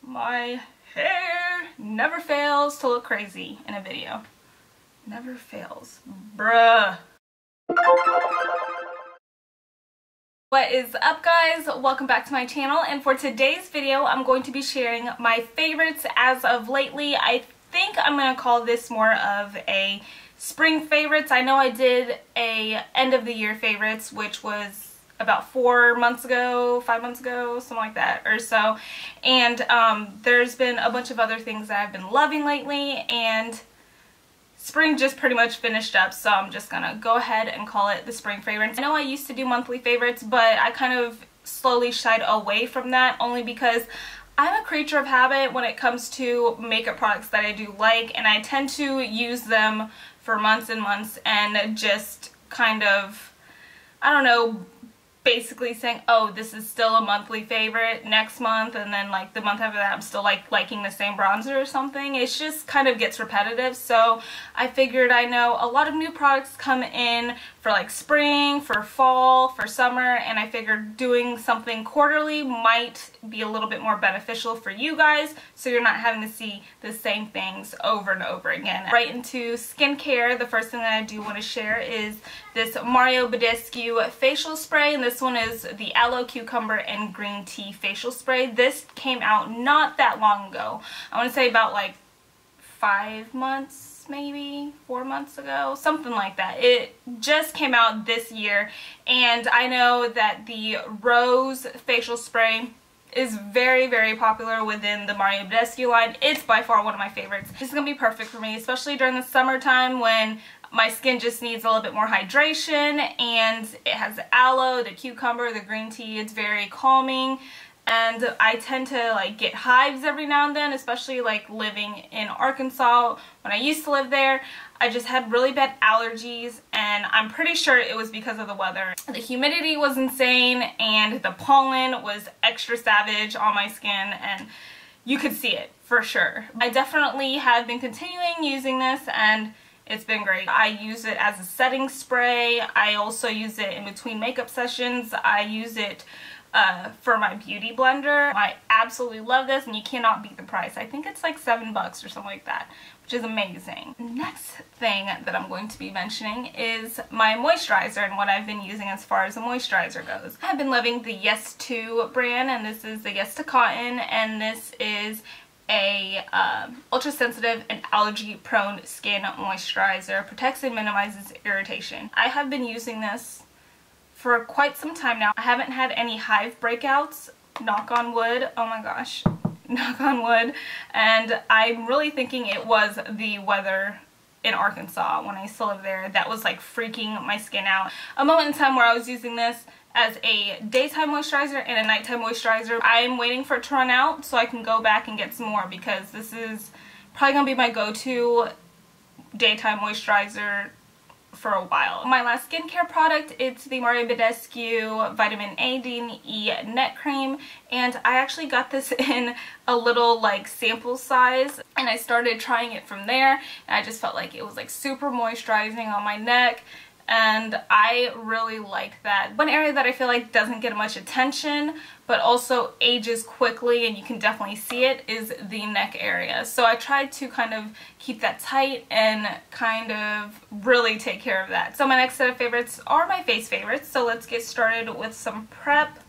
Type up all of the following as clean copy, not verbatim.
My hair never fails to look crazy in a video. Never fails. Bruh. What is up, guys? Welcome back to my channel, and for today's video I'm going to be sharing my favorites as of lately. I think I'm going to call this more of a spring favorites. I know I did a end of the year favorites, which was about 4 months ago, 5 months ago, something like that or so, and there's been a bunch of other things that I've been loving lately, and spring just pretty much finished up, so I'm just gonna go ahead and call it the spring favorites. I know I used to do monthly favorites, but I kind of slowly shied away from that, only because I'm a creature of habit when it comes to makeup products that I do like, and I tend to use them for months and months and just kind of, I don't know, basically saying, oh, this is still a monthly favorite next month, and then like the month after that I'm still like liking the same bronzer or something. It just kind of gets repetitive, so I figured, I know a lot of new products come in for like spring, for fall, for summer, and I figured doing something quarterly might be a little bit more beneficial for you guys, so you're not having to see the same things over and over again. Right into skincare, the first thing that I do want to share is this Badescu facial spray, and this one is the Aloe Cucumber and Green Tea facial spray. This came out not that long ago. I want to say about like 5 months, maybe 4 months ago, something like that. It just came out this year, and I know that the Rose facial spray is very, very popular within the Badescu line. It's by far one of my favorites. This is gonna be perfect for me, especially during the summertime when my skin just needs a little bit more hydration, and it has the aloe, the cucumber, the green tea. It's very calming, and I tend to like get hives every now and then, especially like living in Arkansas. When I used to live there, I just had really bad allergies, and I'm pretty sure it was because of the weather. The humidity was insane, and the pollen was extra savage on my skin, and you could see it for sure. I definitely have been continuing using this, and it's been great. I use it as a setting spray. I also use it in between makeup sessions. I use it for my beauty blender. I absolutely love this, and you cannot beat the price. I think it's like $7 or something like that, which is amazing. Next thing that I'm going to be mentioning is my moisturizer and what I've been using as far as the moisturizer goes. I've been loving the Yes To brand, and this is the Yes To Cotton, and this is a ultra sensitive and allergy prone skin moisturizer. Protects and minimizes irritation. I have been using this for quite some time now. I haven't had any hive breakouts, knock on wood. Oh my gosh, knock on wood. And I'm really thinking it was the weather in Arkansas when I used to live there that was like freaking my skin out. A moment in time where I was using this as a daytime moisturizer and a nighttime moisturizer. I'm waiting for it to run out so I can go back and get some more, because this is probably going to be my go-to daytime moisturizer for a while. My last skincare product, it's the Badescu Vitamin A, D, and E Net Cream, and I actually got this in a little like sample size, and I started trying it from there, and I just felt like it was like super moisturizing on my neck, and I really liked that. One area that I feel like doesn't get much attention but also ages quickly, and you can definitely see it, is the neck area. So I tried to kind of keep that tight and kind of really take care of that. So my next set of favorites are my face favorites, so let's get started with some prep.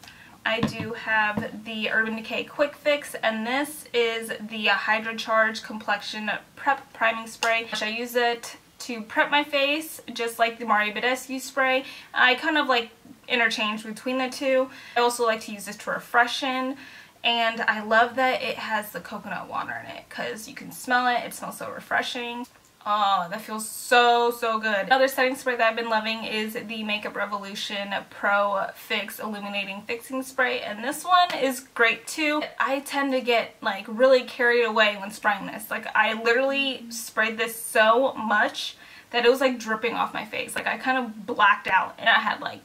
I do have the Urban Decay Quick Fix, and this is the Hydra Charge Complexion Prep Priming Spray. I use it to prep my face just like the Badescu spray. I kind of like interchange between the two. I also like to use this to refreshen, and I love that it has the coconut water in it because you can smell it. It smells so refreshing. Oh, that feels so, so good. Another setting spray that I've been loving is the Makeup Revolution Pro Fix Illuminating Fixing Spray, and this one is great too. I tend to get like really carried away when spraying this. Like, I literally sprayed this so much that it was like dripping off my face. Like, I kind of blacked out, and I had like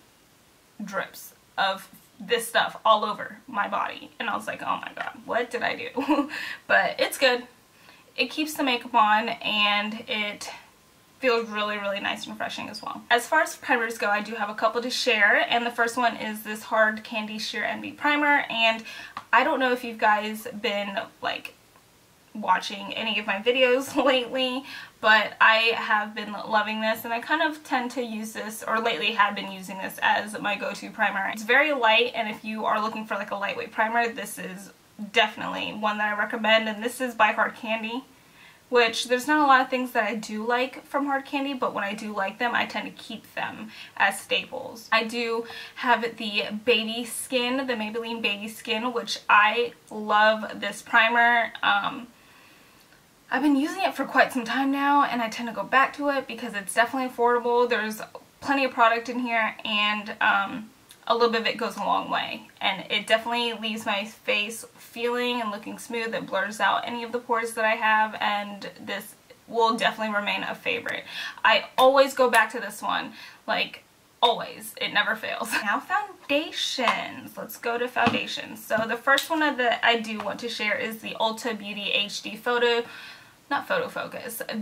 drips of this stuff all over my body, and I was like, oh my god, what did I do? But it's good. It keeps the makeup on, and it feels really, really nice and refreshing as well. As far as primers go, I do have a couple to share, and the first one is this Hard Candy Sheer Envy Primer, and I don't know if you guys been like watching any of my videos lately, but I have been loving this, and I kind of tend to use this, or lately have been using this as my go-to primer. It's very light, and if you are looking for like a lightweight primer, this is definitely one that I recommend. And this is by Hard Candy, which there's not a lot of things that I do like from Hard Candy, but when I do like them, I tend to keep them as staples. I do have the Baby Skin, the Maybelline Baby Skin, which I love this primer. I've been using it for quite some time now, and I tend to go back to it because it's definitely affordable. There's plenty of product in here, and a little bit of it goes a long way. And it definitely leaves my face feeling and looking smooth. It blurs out any of the pores that I have, and this will definitely remain a favorite. I always go back to this one, like always. It never fails. Now foundations. Let's go to foundations. So the first one that I do want to share is the Ulta Beauty HD Photofocus,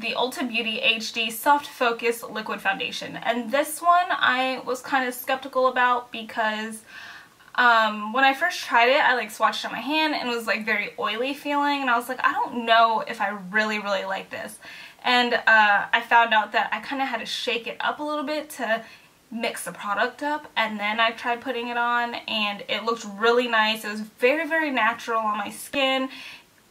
the Ulta Beauty HD Soft Focus Liquid Foundation. And this one I was kind of skeptical about because when I first tried it, I like swatched on my hand and it was like very oily feeling, and I was like, I don't know if I really like this. And I found out that I kind of had to shake it up a little bit to mix the product up, and then I tried putting it on, and it looked really nice. It was very natural on my skin.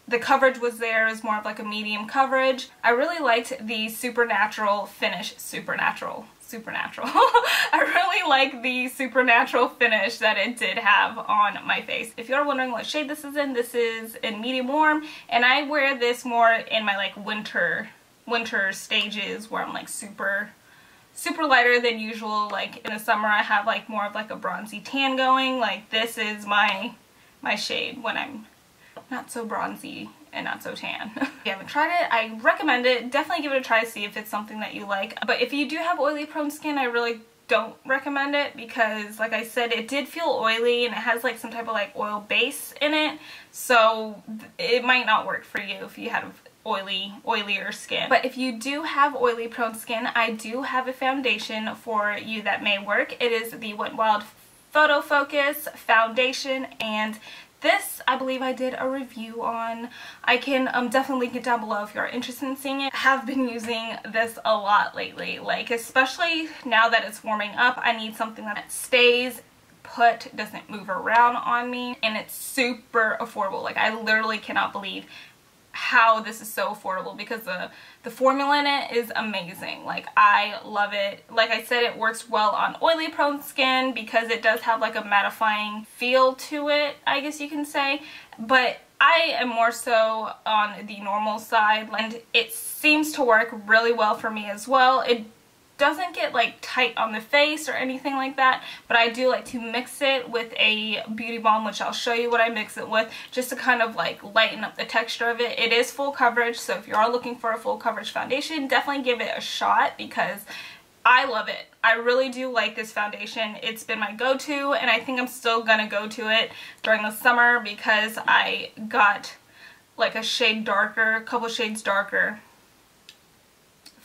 The coverage was there. It was more of like a medium coverage. I really liked the supernatural finish. Supernatural. I really like the supernatural finish that it did have on my face. If you're wondering what shade this is in medium warm, and I wear this more in my like winter stages where I'm like super lighter than usual. Like in the summer I have like more of like a bronzy tan going. Like this is my shade when I'm not so bronzy and not so tan. If you haven't tried it, I recommend it. Definitely give it a try to see if it's something that you like. But if you do have oily prone skin, I really don't recommend it because, like I said, it did feel oily and it has like some type of like oil base in it. So it might not work for you if you have oilier skin. But if you do have oily prone skin, I do have a foundation for you that may work. It is the Wet n Wild Photofocus foundation, and this, I believe I did a review on. I can definitely link it down below if you're interested in seeing it. I have been using this a lot lately, like especially now that it's warming up. I need something that stays put, doesn't move around on me, and it's super affordable. Like I literally cannot believe how this is so affordable because the formula in it is amazing. Like I love it. Like I said, it works well on oily prone skin because it does have like a mattifying feel to it, I guess you can say, but I am more so on the normal side, and it seems to work really well for me as well. It doesn't get like tight on the face or anything like that, but I do like to mix it with a beauty balm, which I'll show you what I mix it with, just to kind of like lighten up the texture of it. It is full coverage, so if you are looking for a full coverage foundation, definitely give it a shot because I love it. I really do like this foundation. It's been my go-to, and I think I'm still gonna go to it during the summer because I got like a shade darker, a couple shades darker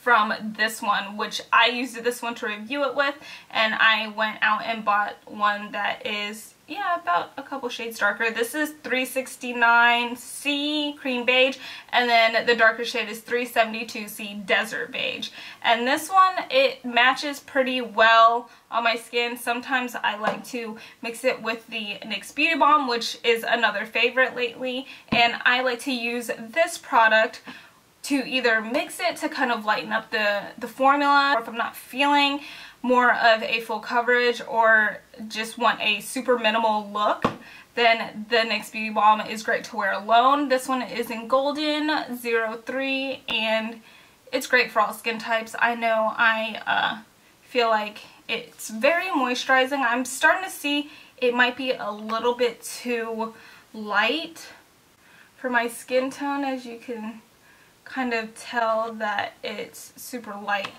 from this one, which I used this one to review it with, and I went out and bought one that is, yeah, about a couple shades darker. This is 369C Cream Beige, and then the darker shade is 372C Desert Beige. And this one, it matches pretty well on my skin. Sometimes I like to mix it with the NYX Beauty Balm, which is another favorite lately, and I like to use this product to either mix it to kind of lighten up the formula, or if I'm not feeling more of a full coverage or just want a super minimal look, then the NYX Beauty Balm is great to wear alone. This one is in Golden 03, and it's great for all skin types. I know I feel like it's very moisturizing. I'm starting to see it might be a little bit too light for my skin tone, as you can kind of tell that it's super light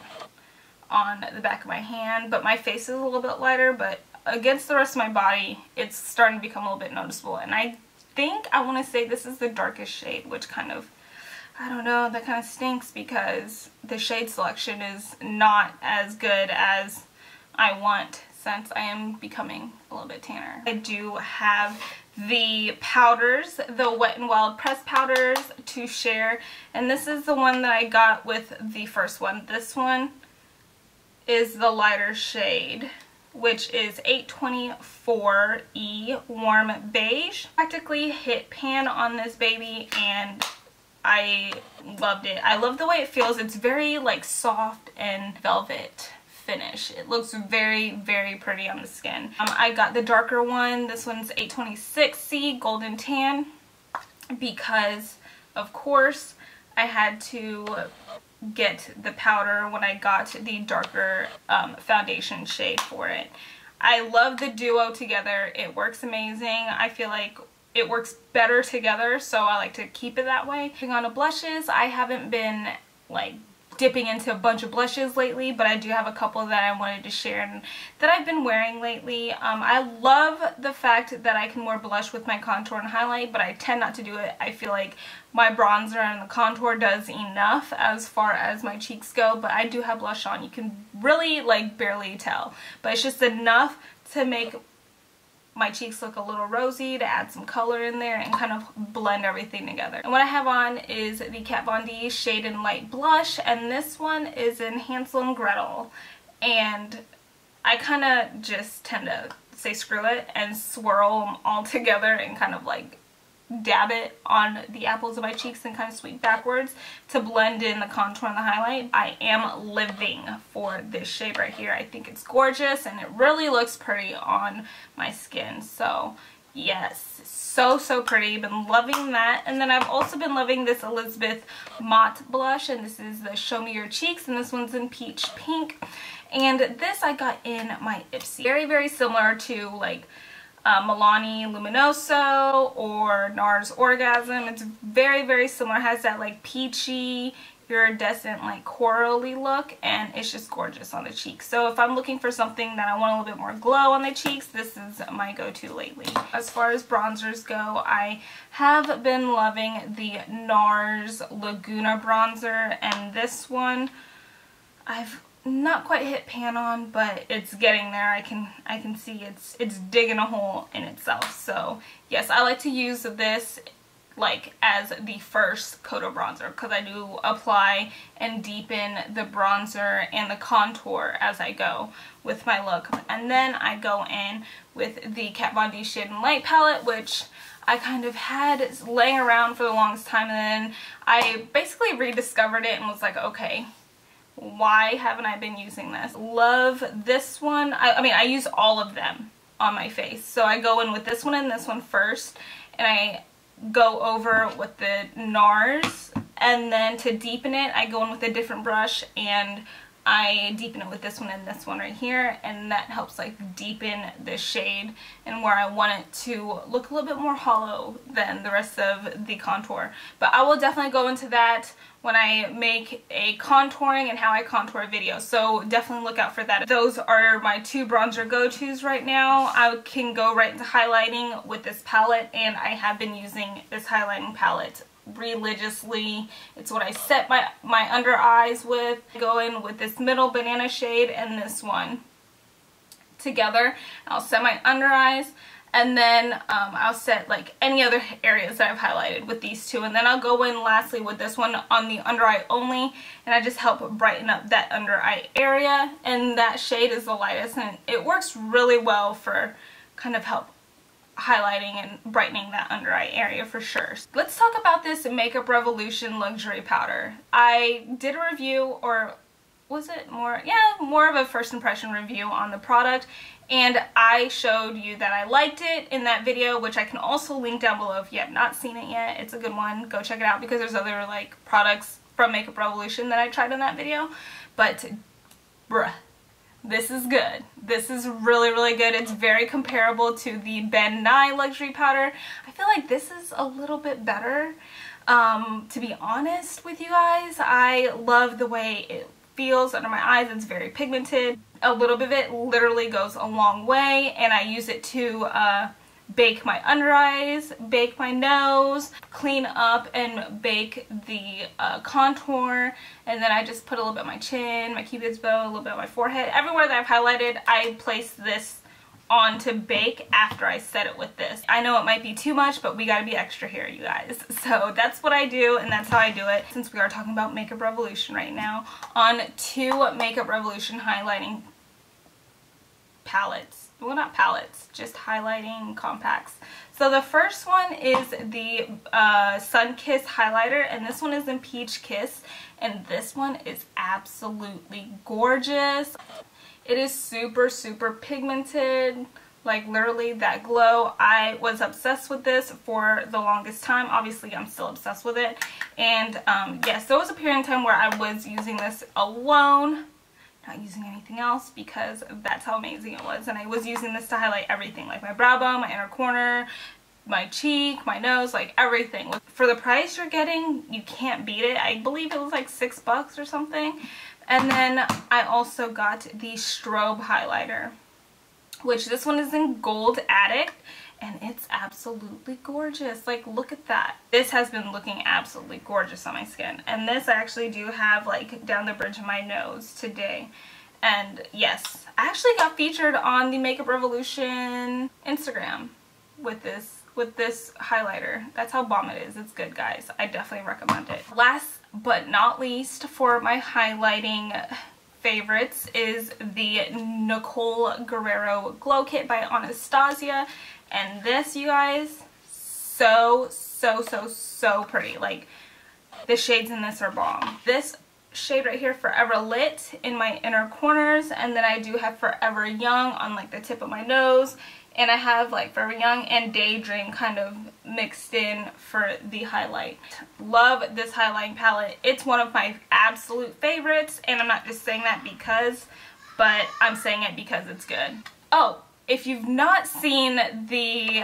on the back of my hand, but my face is a little bit lighter, but against the rest of my body it's starting to become a little bit noticeable. And I think I want to say this is the darkest shade, which kind of, I don't know, that kind of stinks because the shade selection is not as good as I want. since I am becoming a little bit tanner. I do have the powders, the Wet n Wild press powders to share, and this is the one that I got with the first one. This one is the lighter shade, which is 824E Warm Beige. Practically hit pan on this baby, and I loved it. I love the way it feels. It's very like soft and velvet finish. It looks very, very pretty on the skin. I got the darker one. This one's 826C Golden Tan because, of course, I had to get the powder when I got the darker foundation shade for it. I love the duo together. It works amazing. I feel like it works better together, so I like to keep it that way. Moving on to blushes, I haven't been like dipping into a bunch of blushes lately, but I do have a couple that I wanted to share and that I've been wearing lately. I love the fact that I can wear blush with my contour and highlight, but I tend not to do it. I feel like my bronzer and the contour does enough as far as my cheeks go, but I do have blush on. You can really like barely tell, but it's just enough to make my cheeks look a little rosy, to add some color in there and kind of blend everything together. And what I have on is the Kat Von D Shade and Light Blush, and this one is in Hansel and Gretel. And I kind of just tend to say screw it and swirl them all together and kind of like dab it on the apples of my cheeks and kind of sweep backwards to blend in the contour and the highlight. I am living for this shade right here. I think it's gorgeous and it really looks pretty on my skin. So yes, so pretty. Been loving that. And then I've also been loving this Elizabeth Matte blush, and this is the Show Me Your Cheeks, and this one's in Peach Pink. And this I got in my Ipsy. Very, very similar to like Milani Luminoso or NARS Orgasm. It's very, very similar. It has that like peachy, iridescent, like corally look, and it's just gorgeous on the cheeks. So if I'm looking for something that I want a little bit more glow on the cheeks, this is my go-to lately. As far as bronzers go, I have been loving the NARS Laguna bronzer, and this one I've not quite hit pan on, but it's getting there. I can see it's digging a hole in itself. So yes, I like to use this like as the first coat of bronzer because I do apply and deepen the bronzer and the contour as I go with my look. And then I go in with the Kat Von D Shade and Light palette, which I kind of had laying around for the longest time, and then I basically rediscovered it and was like, okay, why haven't I been using this? Love this one. I mean, I use all of them on my face. So I go in with this one and this one first, and I go over with the NARS, and then to deepen it, I go in with a different brush and I deepen it with this one and this one right here, and that helps like deepen the shade and where I want it to look a little bit more hollow than the rest of the contour. But I will definitely go into that when I make a contouring and how I contour video, so definitely look out for that. Those are my two bronzer go-tos right now. I can go right into highlighting with this palette, and I have been using this highlighting palette religiously. It's what I set my under eyes with. I go in with this middle banana shade and this one together. I'll set my under eyes, and then I'll set like any other areas that I've highlighted with these two, and then I'll go in lastly with this one on the under eye only, and I just help brighten up that under eye area. And that shade is the lightest, and it works really well for kind of help highlighting and brightening that under eye area for sure. Let's talk about this Makeup Revolution Luxury Powder. I did a review, or was it more? Yeah, more of a first impression review on the product, and I showed you that I liked it in that video, which I can also link down below if you have not seen it yet. It's a good one. Go check it out because there's other like products from Makeup Revolution that I tried in that video. But bruh, this is good. This is really, really good. It's very comparable to the Ben Nye Luxury Powder. I feel like this is a little bit better, to be honest with you guys. I love the way it feels under my eyes. It's very pigmented. A little bit of it literally goes a long way, and I use it to bake my under eyes, bake my nose, clean up and bake the contour, and then I just put a little bit on my chin, my cupid's bow, a little bit on my forehead. Everywhere that I've highlighted, I place this on to bake after I set it with this. I know it might be too much, but we gotta be extra here, you guys. So that's what I do, and that's how I do it. Since we are talking about Makeup Revolution right now, on 2 Makeup Revolution highlighting palettes. Well, not palettes, just highlighting compacts. So the first one is the Sun Kiss highlighter, and this one is in Peach Kiss, and this one is absolutely gorgeous. It is super, super pigmented, like literally that glow. I was obsessed with this for the longest time. Obviously, I'm still obsessed with it. And yes, there was a period in time where I was using this alone, not using anything else, because that's how amazing it was. And I was using this to highlight everything, like my brow bone, my inner corner, my cheek, my nose, like everything. For the price you're getting, you can't beat it. I believe it was like $6 or something. And then I also got the strobe highlighter, which this one is in Gold Addict, and it's absolutely gorgeous. Like, look at that. This has been looking absolutely gorgeous on my skin. And this I actually do have like down the bridge of my nose today. And yes, I actually got featured on the Makeup Revolution Instagram with this highlighter. That's how bomb it is. It's good, guys. I definitely recommend it. Last but not least, for my highlighting favorites is the Nicole Guerriero Glow Kit by Anastasia. And this, you guys, so pretty. Like, the shades in this are bomb. This shade right here, Forever Lit, in my inner corners, and then I do have Forever Young on like the tip of my nose, and I have like Forever Young and Daydream kind of mixed in for the highlight. Love this highlighting palette. It's one of my absolute favorites, and I'm not just saying that because, but I'm saying it because it's good. Oh, if you've not seen the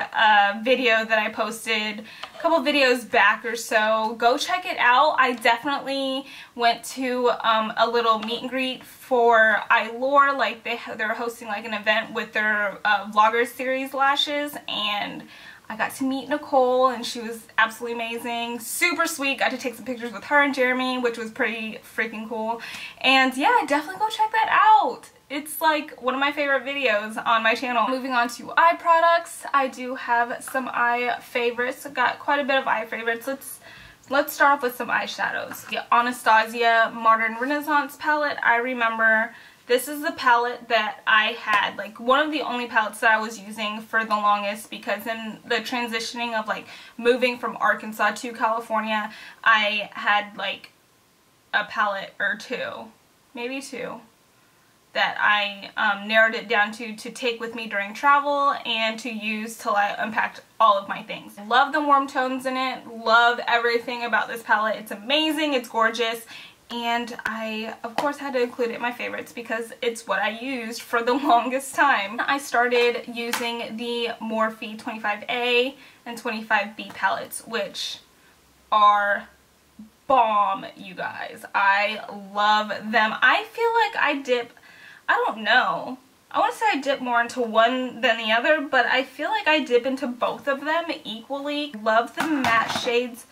video that I posted a couple videos back or so, go check it out. I definitely went to a little meet and greet for Aloe. Like they're hosting like an event with their vloggers series lashes, and I got to meet Nicole, and she was absolutely amazing. Super sweet. Got to take some pictures with her and Jeremy, which was pretty freaking cool. And yeah, definitely go check that out. It's like one of my favorite videos on my channel. Moving on to eye products, I do have some eye favorites. Got quite a bit of eye favorites. Let's start off with some eyeshadows. The Anastasia Modern Renaissance palette. I remember this is the palette that I had, like one of the only palettes that I was using for the longest, because in the transitioning of like moving from Arkansas to California, I had like a palette or two, maybe two, that I narrowed it down to take with me during travel and to use till I unpacked all of my things. Love the warm tones in it. Love everything about this palette. It's amazing. It's gorgeous. And I, of course, had to include it in my favorites because it's what I used for the longest time. I started using the Morphe 25A and 25B palettes, which are bomb, you guys. I love them. I feel like I dip, I don't know, I want to say I dip more into one than the other, but I feel like I dip into both of them equally. Love the matte shades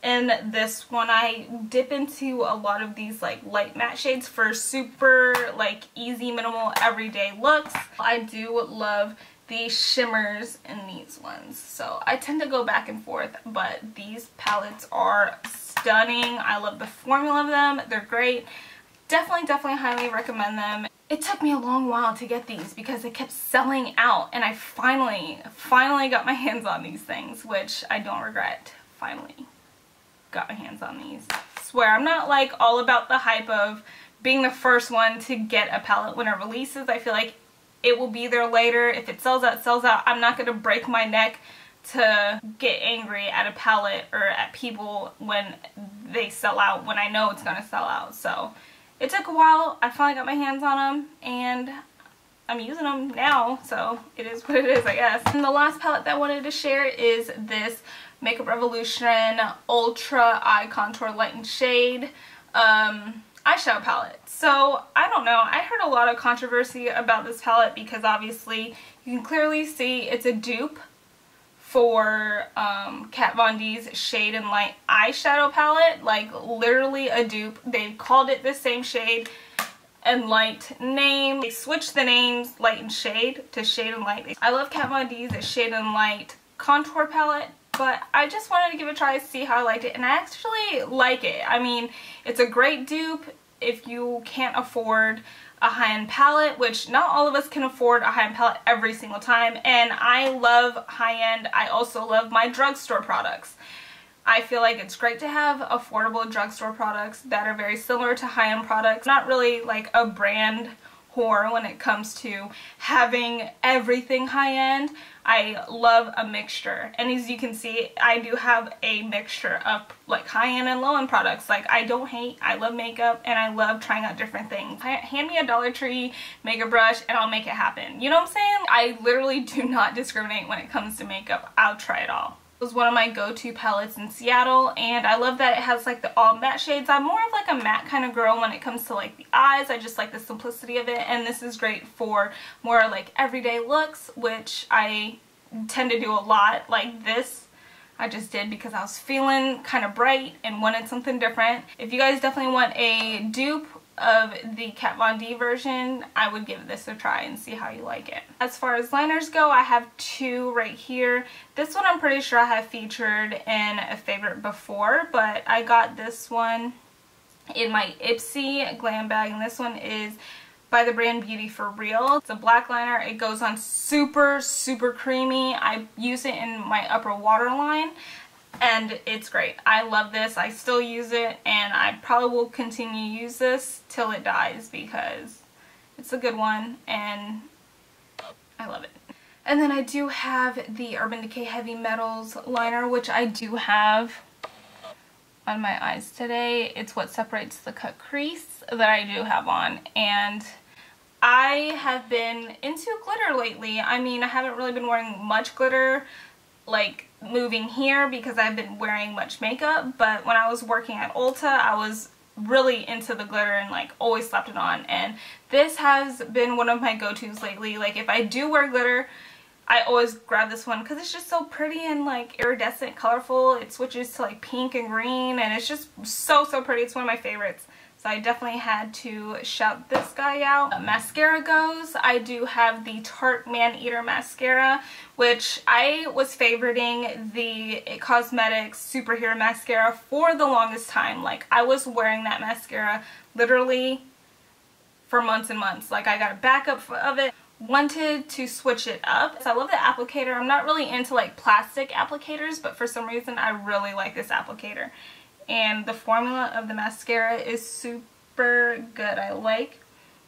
in this one. I dip into a lot of these like light matte shades for super like easy, minimal, everyday looks. I do love the shimmers in these ones, so I tend to go back and forth, but these palettes are stunning. I love the formula of them. They're great. Definitely highly recommend them. It took me a long while to get these because they kept selling out, and I finally got my hands on these things, which I don't regret. Finally got my hands on these. I swear, I'm not like all about the hype of being the first one to get a palette when it releases. I feel like it will be there later. If it sells out, it sells out. I'm not going to break my neck to get angry at a palette or at people when they sell out, when I know it's going to sell out. So it took a while. I finally got my hands on them, and I'm using them now, so it is what it is, I guess. And the last palette that I wanted to share is this Makeup Revolution Ultra Eye Contour Light and Shade eyeshadow palette. So, I don't know. I heard a lot of controversy about this palette because obviously you can clearly see it's a dupe for Kat Von D's Shade and Light eyeshadow palette. Like literally a dupe. They called it the same shade and light name. They switched the names Light and Shade to Shade and Light. I love Kat Von D's Shade and Light contour palette, but I just wanted to give it a try to see how I liked it, and I actually like it. I mean, it's a great dupe if you can't afford a high-end palette, which not all of us can afford a high-end palette every single time, and I love high-end. I also love my drugstore products. I feel like it's great to have affordable drugstore products that are very similar to high-end products. Not really like a brand whore when it comes to having everything high-end. I love a mixture, and as you can see, I do have a mixture of like high-end and low-end products. Like, I don't hate, I love makeup, and I love trying out different things. Hand me a Dollar Tree makeup brush and I'll make it happen. You know what I'm saying? I literally do not discriminate when it comes to makeup. I'll try it all. It was one of my go-to palettes in Seattle, and I love that it has like the all matte shades. I'm more of like a matte kind of girl when it comes to like the eyes. I just like the simplicity of it, and this is great for more like everyday looks, which I tend to do a lot. Like this I just did because I was feeling kind of bright and wanted something different. If you guys definitely want a dupe of the Kat Von D version, I would give this a try and see how you like it. As far as liners go, I have two right here. This one I'm pretty sure I have featured in a favorite before, but I got this one in my Ipsy glam bag, and this one is by the brand Beauty For Real. It's a black liner. It goes on super, super creamy. I use it in my upper waterline, and it's great. I love this. I still use it, and I probably will continue to use this till it dies because it's a good one and I love it. And then I do have the Urban Decay Heavy Metals liner, which I do have on my eyes today. It's what separates the cut crease that I do have on, and I have been into glitter lately. I mean, I haven't really been wearing much glitter like moving here because I've been wearing much makeup, but when I was working at Ulta, I was really into the glitter and like always slapped it on, and this has been one of my go-tos lately. Like if I do wear glitter, I always grab this one because it's just so pretty and like iridescent, colorful. It switches to like pink and green, and it's just so pretty. It's one of my favorites. So I definitely had to shout this guy out. Mascara goes, I do have the Tarte Man Eater mascara, which I was favoriting the It Cosmetics Superhero mascara for the longest time. Like I was wearing that mascara literally for months and months. Like I got a backup of it. Wanted to switch it up. So I love the applicator. I'm not really into like plastic applicators, but for some reason I really like this applicator. And the formula of the mascara is super good. I like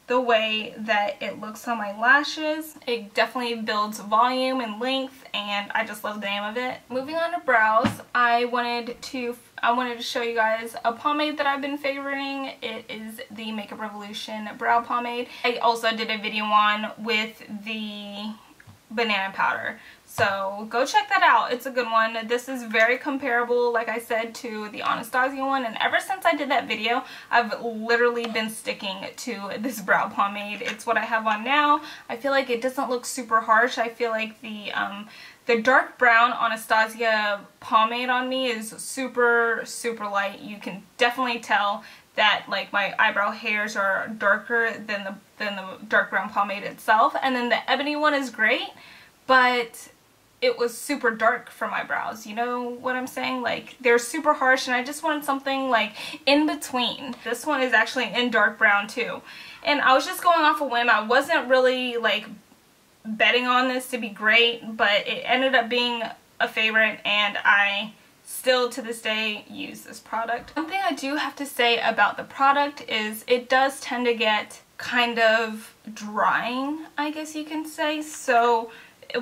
the way that it looks on my lashes. It definitely builds volume and length, and I just love the name of it. Moving on to brows, I wanted to show you guys a pomade that I've been favoriting. It is the Makeup Revolution brow pomade. I also did a video on with the banana powder, so go check that out. It's a good one. This is very comparable, like I said, to the Anastasia one, and ever since I did that video, I've literally been sticking to this brow pomade. It's what I have on now. I feel like it doesn't look super harsh. I feel like the dark brown Anastasia pomade on me is super light. You can definitely tell that like my eyebrow hairs are darker than the dark brown pomade itself. And then the ebony one is great, but it was super dark for my brows. You know what I'm saying? Like they're super harsh, and I just wanted something like in between. This one is actually in dark brown too. And I was just going off a whim. I wasn't really like betting on this to be great, but it ended up being a favorite, and I still to this day use this product. One thing I do have to say about the product is it does tend to get kind of drying, I guess you can say. So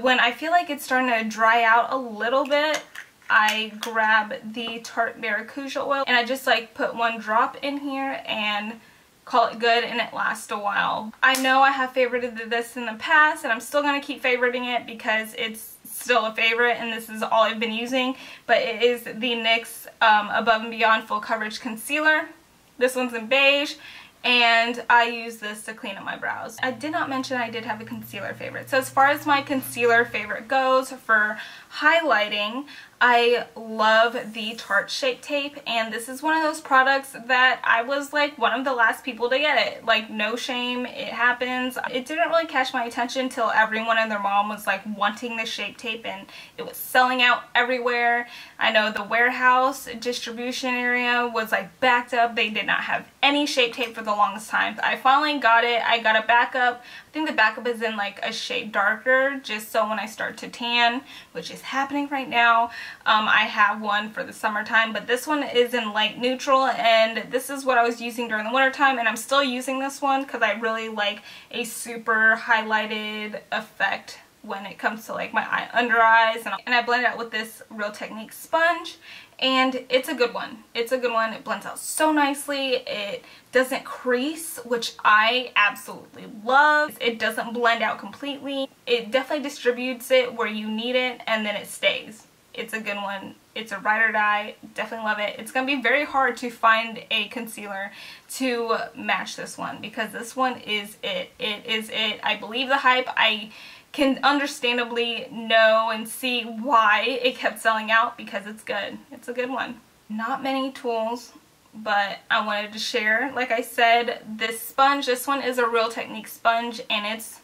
when I feel like it's starting to dry out a little bit, I grab the Tarte Maracuja oil and I just like put one drop in here and call it good, and it lasts a while. I know I have favorited this in the past, and I'm still going to keep favoriting it because it's still a favorite and this is all I've been using, but it is the NYX Above and Beyond Full Coverage Concealer. This one's in beige, and I use this to clean up my brows. I did not mention I did have a concealer favorite. So as far as my concealer favorite goes for highlighting, I love the Tarte Shape Tape, and this is one of those products that I was like one of the last people to get it. Like, no shame, it happens. It didn't really catch my attention until everyone and their mom was like wanting the Shape Tape, and it was selling out everywhere. I know the warehouse distribution area was like backed up. They did not have any Shape Tape for the longest time. I finally got it. I got a backup. I think the backup is in like a shade darker, just so when I start to tan, which is happening right now, I have one for the summertime, but this one is in light neutral, and this is what I was using during the winter time, and I'm still using this one because I really like a super highlighted effect when it comes to like my under eyes, and I blend it out with this Real Technique sponge, and it's a good one. It's a good one. It blends out so nicely. It doesn't crease, which I absolutely love. It doesn't blend out completely. It definitely distributes it where you need it, and then it stays. It's a good one. It's a ride or die. Definitely love it. It's going to be very hard to find a concealer to match this one, because this one is it. It is it. I believe the hype. I can understandably know and see why it kept selling out, because it's good. It's a good one. Not many tools, but I wanted to share. Like I said, this sponge, this one is a Real Technique sponge, and it's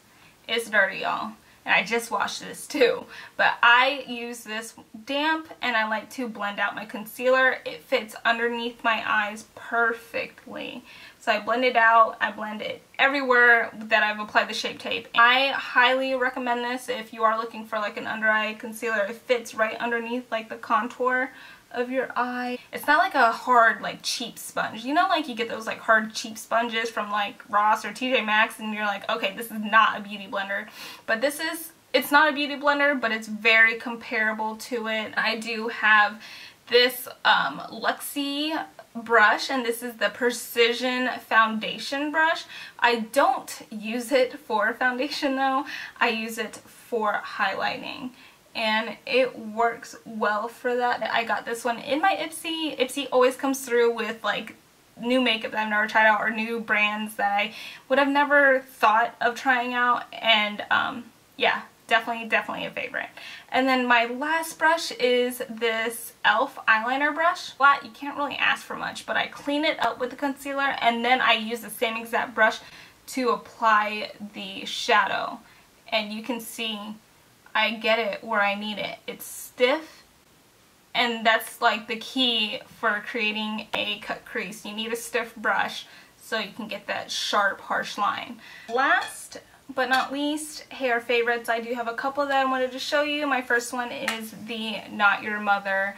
dirty, y'all. And I just washed this too, but I use this damp, and I like to blend out my concealer. It fits underneath my eyes perfectly. So I blend it out. I blend it everywhere that I've applied the Shape Tape. I highly recommend this if you are looking for like an under eye concealer. It fits right underneath like the contour of your eye. It's not like a hard, like, cheap sponge. You know, like you get those like hard cheap sponges from like Ross or TJ Maxx, and you're like, okay, this is not a beauty blender. But this is, it's not a beauty blender, but it's very comparable to it. I do have this Luxie brush, and this is the Precision Foundation brush. I don't use it for foundation though. I use it for highlighting, and it works well for that. I got this one in my Ipsy. Ipsy always comes through with like new makeup that I've never tried out, or new brands that I would have never thought of trying out, and yeah, definitely a favorite. And then my last brush is this e.l.f. eyeliner brush. Flat, you can't really ask for much, but I clean it up with the concealer, and then I use the same exact brush to apply the shadow, and you can see I get it where I need it. It's stiff, and that's like the key for creating a cut crease. You need a stiff brush so you can get that sharp, harsh line. Last but not least, hair favorites. I do have a couple that I wanted to show you. My first one is the Not Your Mother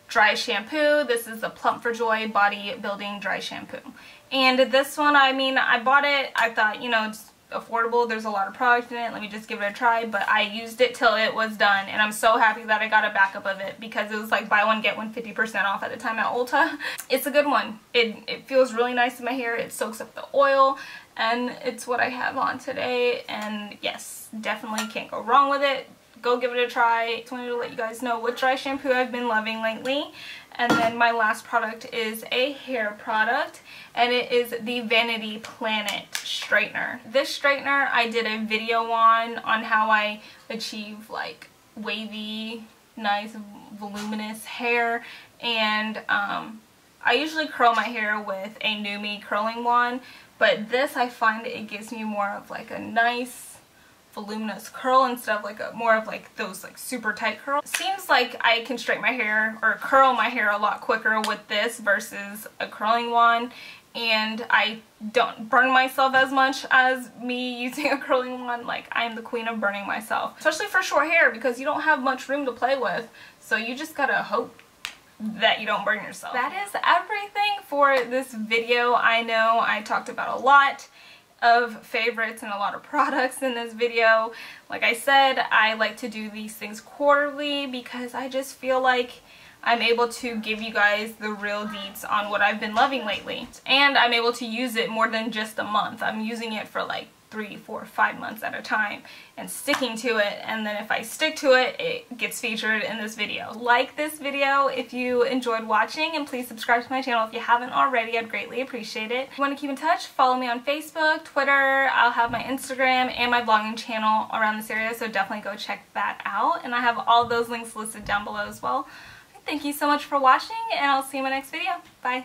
dry shampoo. This is the Plump for Joy body building dry shampoo. And this one, I mean, I bought it. I thought, you know, it's affordable, there's a lot of product in it, let me just give it a try. But I used it till it was done, and I'm so happy that I got a backup of it, because it was like buy one get one 50% off at the time at Ulta. It's a good one. It feels really nice in my hair. It soaks up the oil, and it's what I have on today, and yes, definitely can't go wrong with it. Go give it a try. Just wanted to let you guys know what dry shampoo I've been loving lately. And then my last product is a hair product, and it is the Vanity Planet straightener. This straightener I did a video on how I achieve like wavy, nice, voluminous hair, and I usually curl my hair with a NuMe curling wand, but this, I find it gives me more of like a nice voluminous curl instead of like more of like those like super tight curls. Seems like I can straighten my hair or curl my hair a lot quicker with this versus a curling wand, and I don't burn myself as much as me using a curling wand. Like, I am the queen of burning myself, especially for short hair, because you don't have much room to play with, so you just gotta hope that you don't burn yourself. That is everything for this video. I know I talked about a lot of favorites and a lot of products in this video. Like I said, I like to do these things quarterly because I just feel like I'm able to give you guys the real deets on what I've been loving lately. And I'm able to use it more than just a month. I'm using it for like 3, 4, 5 months at a time and sticking to it, and then if I stick to it, it gets featured in this video. Like this video if you enjoyed watching, and please subscribe to my channel if you haven't already. I'd greatly appreciate it. If you want to keep in touch, follow me on Facebook, Twitter. I'll have my Instagram and my vlogging channel around this area, so definitely go check that out, and I have all those links listed down below as well. Thank you so much for watching, and I'll see you in my next video. Bye!